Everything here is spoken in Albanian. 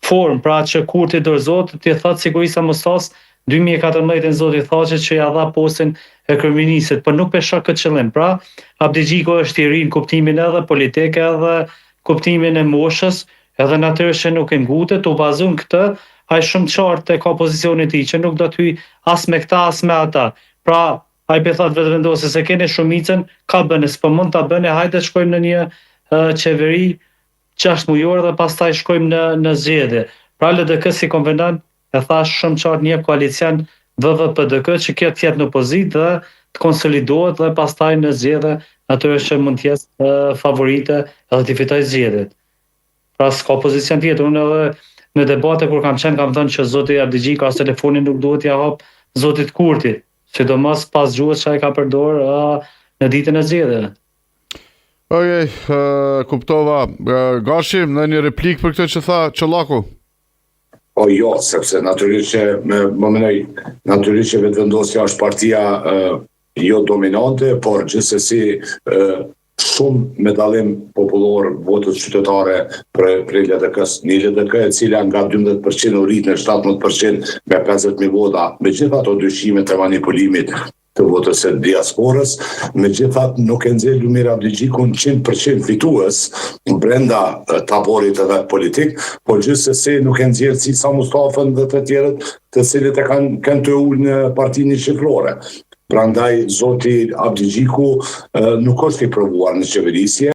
formë, pra që Kurti dorëzohet, ti thot sigurisht sa mos thos 2014 zoti Thaçi që ja dha postën e kryeministit, por nuk pesha këtë qëllim. Pra, Abdixhiku është i ri në kuptimin edhe politik, edhe kuptimin e moshës, edhe natyrës që nuk e ngutet, u bazu në këtë, ai shumë qartë e ka pozicionin e tij që nuk do të hyj as me këta as me ata. Pra, ai be thot vetëvendosje se keni shumicën, ka bënë, s'po mund ta bëni, hajde të shkojmë në një qeveri 6 mujore dhe pastaj shkojmë në zgjedhje. Pra LDK si konvenant e thash shumë qartë një koalicion VVPDK që kjo të jetë në opozitë dhe të konsolidohet dhe pastaj në zgjedhje natyrisht që mund të jetë favorite edhe të fitojë zgjedhjet. Pra s'ka pozicion tjetër. Unë edhe në debate kur kam thënë që zoti Abdixhiku as telefonin nuk duhet ja hap zotit Kurti, sidomos pas gjuhës që ai ka përdor në ditën e zgjedhjeve. Okej, kuptova. Gashi, në një replik për këtë që tha Çollaku? Po jo, sepse natyrisht që vetëvendosja është partia jo dominante, por gjithsesi shumë me dallim popullor votës qytetare për LDK-s. Një LDK e cila nga 12% u rrit në 17% me 50.000 vota, me gjitha ato dyshimet e manipulimit të votës së diasporës, megjithatë nuk e nxjerr Lumir Abdixhikun 100% fitues brenda taborit edhe politik, por gjithsesi nuk e nxjerr Cica Mustafën dhe të tjerët të cilët e kanë të ulë në partinë shifrore. Prandaj zoti Abdixhiku nuk është i provuar në qeverisje.